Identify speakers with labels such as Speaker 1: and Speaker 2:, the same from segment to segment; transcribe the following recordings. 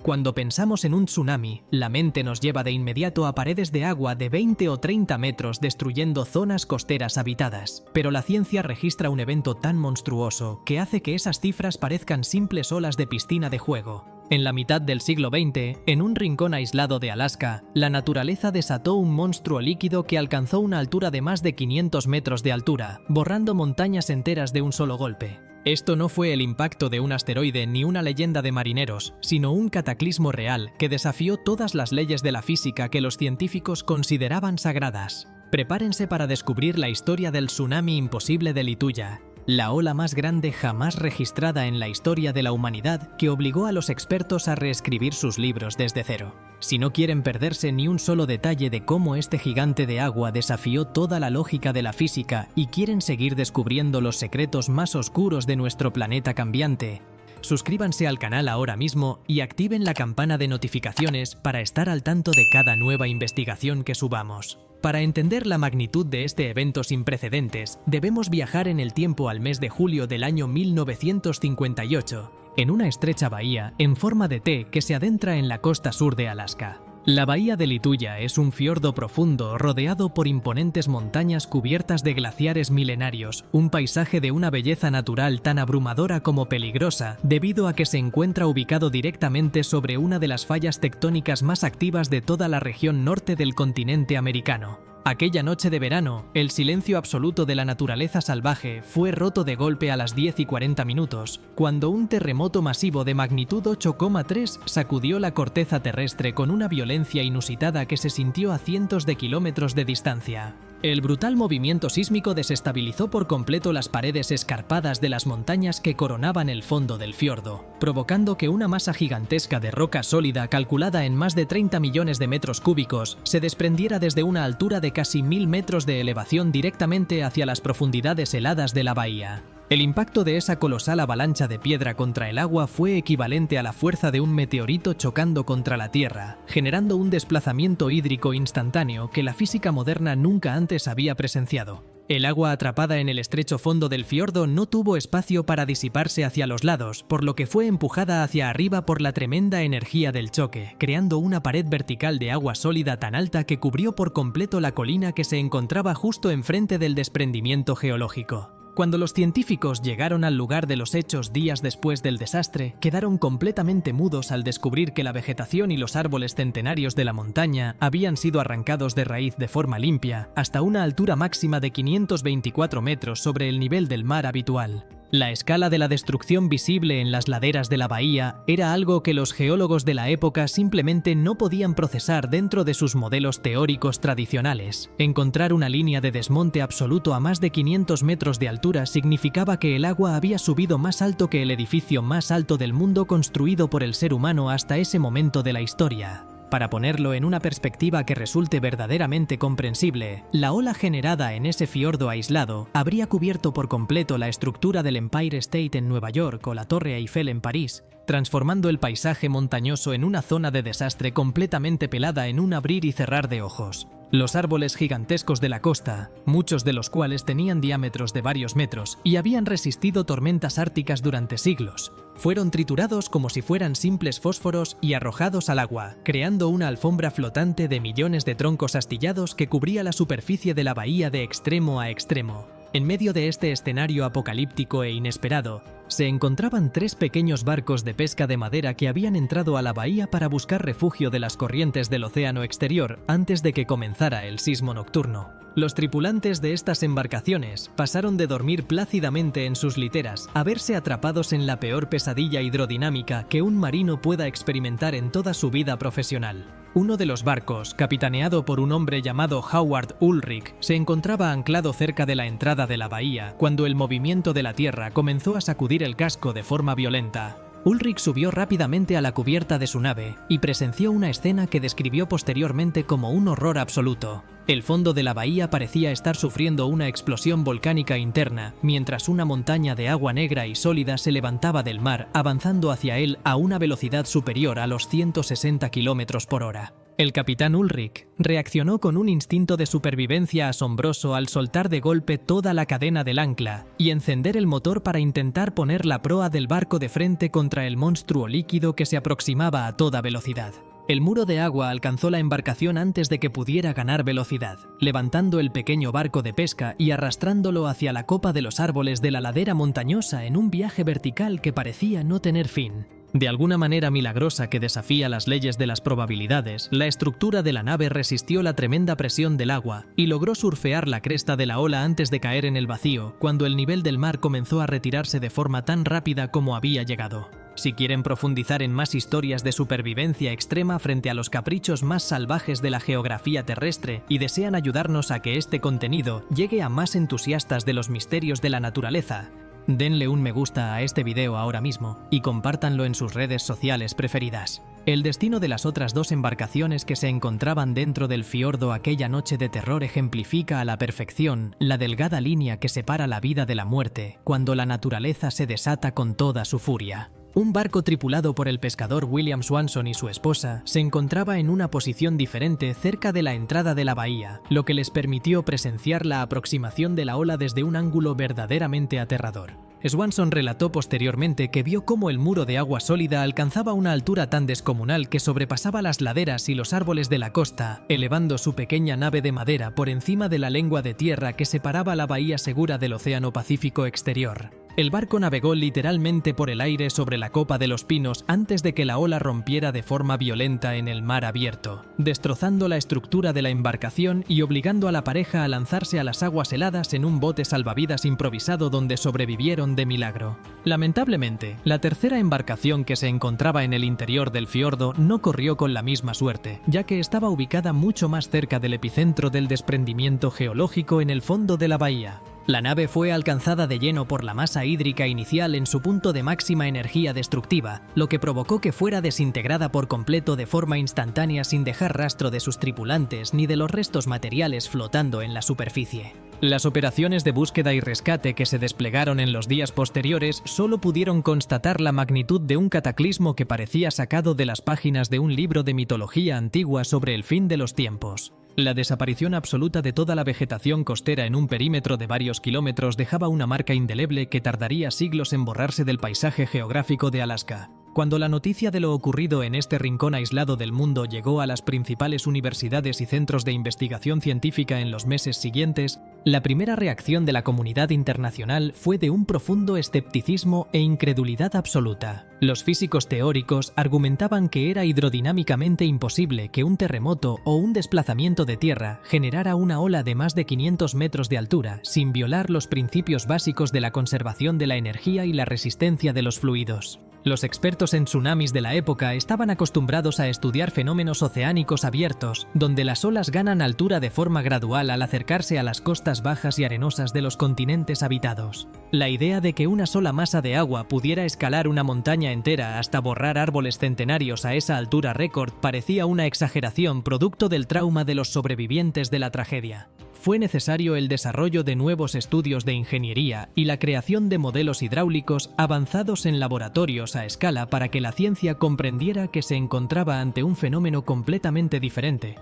Speaker 1: Cuando pensamos en un tsunami, la mente nos lleva de inmediato a paredes de agua de 20 o 30 metros destruyendo zonas costeras habitadas. Pero la ciencia registra un evento tan monstruoso que hace que esas cifras parezcan simples olas de piscina de juego. En la mitad del siglo XX, en un rincón aislado de Alaska, la naturaleza desató un monstruo líquido que alcanzó una altura de más de 500 metros de altura, borrando montañas enteras de un solo golpe. Esto no fue el impacto de un asteroide ni una leyenda de marineros, sino un cataclismo real que desafió todas las leyes de la física que los científicos consideraban sagradas. Prepárense para descubrir la historia del tsunami imposible de Lituya, la ola más grande jamás registrada en la historia de la humanidad que obligó a los expertos a reescribir sus libros desde cero. Si no quieren perderse ni un solo detalle de cómo este gigante de agua desafió toda la lógica de la física y quieren seguir descubriendo los secretos más oscuros de nuestro planeta cambiante, suscríbanse al canal ahora mismo y activen la campana de notificaciones para estar al tanto de cada nueva investigación que subamos. Para entender la magnitud de este evento sin precedentes, debemos viajar en el tiempo al mes de julio del año 1958, en una estrecha bahía en forma de T que se adentra en la costa sur de Alaska. La bahía de Lituya es un fiordo profundo rodeado por imponentes montañas cubiertas de glaciares milenarios, un paisaje de una belleza natural tan abrumadora como peligrosa debido a que se encuentra ubicado directamente sobre una de las fallas tectónicas más activas de toda la región norte del continente americano. Aquella noche de verano, el silencio absoluto de la naturaleza salvaje fue roto de golpe a las 10:40, cuando un terremoto masivo de magnitud 8,3 sacudió la corteza terrestre con una violencia inusitada que se sintió a cientos de kilómetros de distancia. El brutal movimiento sísmico desestabilizó por completo las paredes escarpadas de las montañas que coronaban el fondo del fiordo, provocando que una masa gigantesca de roca sólida calculada en más de 30 millones de metros cúbicos se desprendiera desde una altura de casi 1000 metros de elevación directamente hacia las profundidades heladas de la bahía. El impacto de esa colosal avalancha de piedra contra el agua fue equivalente a la fuerza de un meteorito chocando contra la Tierra, generando un desplazamiento hídrico instantáneo que la física moderna nunca antes había presenciado. El agua atrapada en el estrecho fondo del fiordo no tuvo espacio para disiparse hacia los lados, por lo que fue empujada hacia arriba por la tremenda energía del choque, creando una pared vertical de agua sólida tan alta que cubrió por completo la colina que se encontraba justo enfrente del desprendimiento geológico. Cuando los científicos llegaron al lugar de los hechos días después del desastre, quedaron completamente mudos al descubrir que la vegetación y los árboles centenarios de la montaña habían sido arrancados de raíz de forma limpia, hasta una altura máxima de 524 metros sobre el nivel del mar habitual. La escala de la destrucción visible en las laderas de la bahía era algo que los geólogos de la época simplemente no podían procesar dentro de sus modelos teóricos tradicionales. Encontrar una línea de desmonte absoluto a más de 500 metros de altura significaba que el agua había subido más alto que el edificio más alto del mundo construido por el ser humano hasta ese momento de la historia. Para ponerlo en una perspectiva que resulte verdaderamente comprensible, la ola generada en ese fiordo aislado habría cubierto por completo la estructura del Empire State en Nueva York o la Torre Eiffel en París, transformando el paisaje montañoso en una zona de desastre completamente pelada en un abrir y cerrar de ojos. Los árboles gigantescos de la costa, muchos de los cuales tenían diámetros de varios metros y habían resistido tormentas árticas durante siglos, fueron triturados como si fueran simples fósforos y arrojados al agua, creando una alfombra flotante de millones de troncos astillados que cubría la superficie de la bahía de extremo a extremo. En medio de este escenario apocalíptico e inesperado, se encontraban 3 pequeños barcos de pesca de madera que habían entrado a la bahía para buscar refugio de las corrientes del océano exterior antes de que comenzara el sismo nocturno. Los tripulantes de estas embarcaciones pasaron de dormir plácidamente en sus literas a verse atrapados en la peor pesadilla hidrodinámica que un marino pueda experimentar en toda su vida profesional. Uno de los barcos, capitaneado por un hombre llamado Howard Ulrich, se encontraba anclado cerca de la entrada de la bahía cuando el movimiento de la tierra comenzó a sacudir el casco de forma violenta. Ulrich subió rápidamente a la cubierta de su nave y presenció una escena que describió posteriormente como un horror absoluto. El fondo de la bahía parecía estar sufriendo una explosión volcánica interna, mientras una montaña de agua negra y sólida se levantaba del mar, avanzando hacia él a una velocidad superior a los 160 km/h. El capitán Ulrich reaccionó con un instinto de supervivencia asombroso al soltar de golpe toda la cadena del ancla y encender el motor para intentar poner la proa del barco de frente contra el monstruo líquido que se aproximaba a toda velocidad. El muro de agua alcanzó la embarcación antes de que pudiera ganar velocidad, levantando el pequeño barco de pesca y arrastrándolo hacia la copa de los árboles de la ladera montañosa en un viaje vertical que parecía no tener fin. De alguna manera milagrosa que desafía las leyes de las probabilidades, la estructura de la nave resistió la tremenda presión del agua y logró surfear la cresta de la ola antes de caer en el vacío, cuando el nivel del mar comenzó a retirarse de forma tan rápida como había llegado. Si quieren profundizar en más historias de supervivencia extrema frente a los caprichos más salvajes de la geografía terrestre y desean ayudarnos a que este contenido llegue a más entusiastas de los misterios de la naturaleza, denle un me gusta a este video ahora mismo y compártanlo en sus redes sociales preferidas. El destino de las otras dos embarcaciones que se encontraban dentro del fiordo aquella noche de terror ejemplifica a la perfección la delgada línea que separa la vida de la muerte cuando la naturaleza se desata con toda su furia. Un barco tripulado por el pescador William Swanson y su esposa se encontraba en una posición diferente cerca de la entrada de la bahía, lo que les permitió presenciar la aproximación de la ola desde un ángulo verdaderamente aterrador. Swanson relató posteriormente que vio cómo el muro de agua sólida alcanzaba una altura tan descomunal que sobrepasaba las laderas y los árboles de la costa, elevando su pequeña nave de madera por encima de la lengua de tierra que separaba la bahía segura del Océano Pacífico exterior. El barco navegó literalmente por el aire sobre la copa de los pinos antes de que la ola rompiera de forma violenta en el mar abierto, destrozando la estructura de la embarcación y obligando a la pareja a lanzarse a las aguas heladas en un bote salvavidas improvisado donde sobrevivieron de milagro. Lamentablemente, la tercera embarcación que se encontraba en el interior del fiordo no corrió con la misma suerte, ya que estaba ubicada mucho más cerca del epicentro del desprendimiento geológico en el fondo de la bahía. La nave fue alcanzada de lleno por la masa hídrica inicial en su punto de máxima energía destructiva, lo que provocó que fuera desintegrada por completo de forma instantánea sin dejar rastro de sus tripulantes ni de los restos materiales flotando en la superficie. Las operaciones de búsqueda y rescate que se desplegaron en los días posteriores solo pudieron constatar la magnitud de un cataclismo que parecía sacado de las páginas de un libro de mitología antigua sobre el fin de los tiempos. La desaparición absoluta de toda la vegetación costera en un perímetro de varios kilómetros dejaba una marca indeleble que tardaría siglos en borrarse del paisaje geográfico de Alaska. Cuando la noticia de lo ocurrido en este rincón aislado del mundo llegó a las principales universidades y centros de investigación científica en los meses siguientes, la primera reacción de la comunidad internacional fue de un profundo escepticismo e incredulidad absoluta. Los físicos teóricos argumentaban que era hidrodinámicamente imposible que un terremoto o un desplazamiento de tierra generara una ola de más de 500 metros de altura sin violar los principios básicos de la conservación de la energía y la resistencia de los fluidos. Los expertos en tsunamis de la época estaban acostumbrados a estudiar fenómenos oceánicos abiertos, donde las olas ganan altura de forma gradual al acercarse a las costas bajas y arenosas de los continentes habitados. La idea de que una sola masa de agua pudiera escalar una montaña entera hasta borrar árboles centenarios a esa altura récord parecía una exageración producto del trauma de los sobrevivientes de la tragedia. Fue necesario el desarrollo de nuevos estudios de ingeniería y la creación de modelos hidráulicos avanzados en laboratorios a escala para que la ciencia comprendiera que se encontraba ante un fenómeno completamente diferente,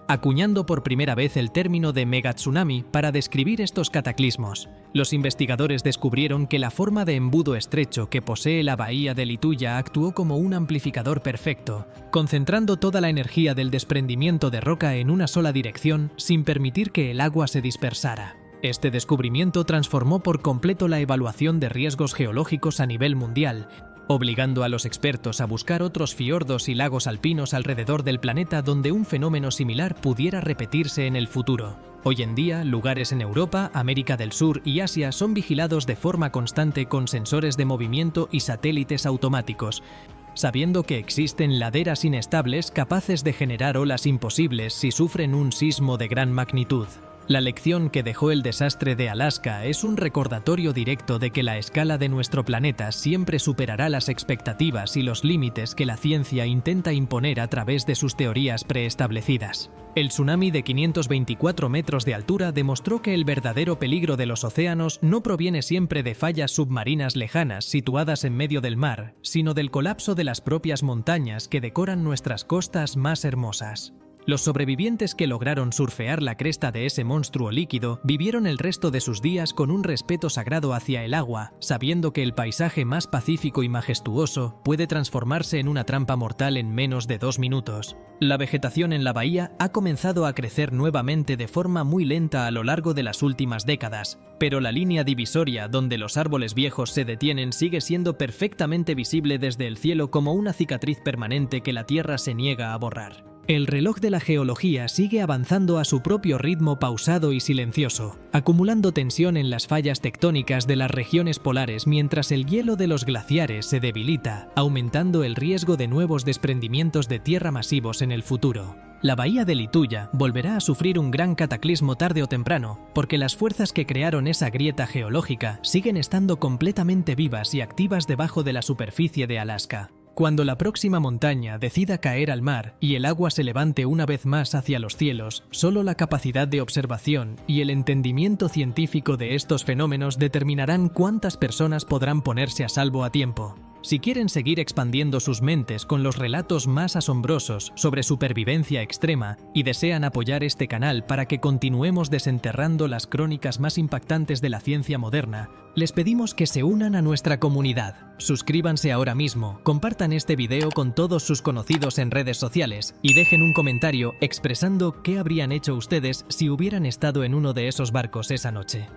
Speaker 1: acuñando por primera vez el término de megatsunami para describir estos cataclismos. Los investigadores descubrieron que la forma de embudo estrecho que posee la bahía de Lituya actuó como un amplificador perfecto, concentrando toda la energía del desprendimiento de roca en una sola dirección sin permitir que el agua se dispersara. Este descubrimiento transformó por completo la evaluación de riesgos geológicos a nivel mundial, obligando a los expertos a buscar otros fiordos y lagos alpinos alrededor del planeta donde un fenómeno similar pudiera repetirse en el futuro. Hoy en día, lugares en Europa, América del Sur y Asia son vigilados de forma constante con sensores de movimiento y satélites automáticos, sabiendo que existen laderas inestables capaces de generar olas imposibles si sufren un sismo de gran magnitud. La lección que dejó el desastre de Alaska es un recordatorio directo de que la escala de nuestro planeta siempre superará las expectativas y los límites que la ciencia intenta imponer a través de sus teorías preestablecidas. El tsunami de 524 metros de altura demostró que el verdadero peligro de los océanos no proviene siempre de fallas submarinas lejanas situadas en medio del mar, sino del colapso de las propias montañas que decoran nuestras costas más hermosas. Los sobrevivientes que lograron surfear la cresta de ese monstruo líquido vivieron el resto de sus días con un respeto sagrado hacia el agua, sabiendo que el paisaje más pacífico y majestuoso puede transformarse en una trampa mortal en menos de 2 minutos. La vegetación en la bahía ha comenzado a crecer nuevamente de forma muy lenta a lo largo de las últimas décadas, pero la línea divisoria donde los árboles viejos se detienen sigue siendo perfectamente visible desde el cielo como una cicatriz permanente que la Tierra se niega a borrar. El reloj de la geología sigue avanzando a su propio ritmo pausado y silencioso, acumulando tensión en las fallas tectónicas de las regiones polares mientras el hielo de los glaciares se debilita, aumentando el riesgo de nuevos desprendimientos de tierra masivos en el futuro. La bahía de Lituya volverá a sufrir un gran cataclismo tarde o temprano, porque las fuerzas que crearon esa grieta geológica siguen estando completamente vivas y activas debajo de la superficie de Alaska. Cuando la próxima montaña decida caer al mar y el agua se levante una vez más hacia los cielos, solo la capacidad de observación y el entendimiento científico de estos fenómenos determinarán cuántas personas podrán ponerse a salvo a tiempo. Si quieren seguir expandiendo sus mentes con los relatos más asombrosos sobre supervivencia extrema y desean apoyar este canal para que continuemos desenterrando las crónicas más impactantes de la ciencia moderna, les pedimos que se unan a nuestra comunidad. Suscríbanse ahora mismo, compartan este video con todos sus conocidos en redes sociales y dejen un comentario expresando qué habrían hecho ustedes si hubieran estado en uno de esos barcos esa noche.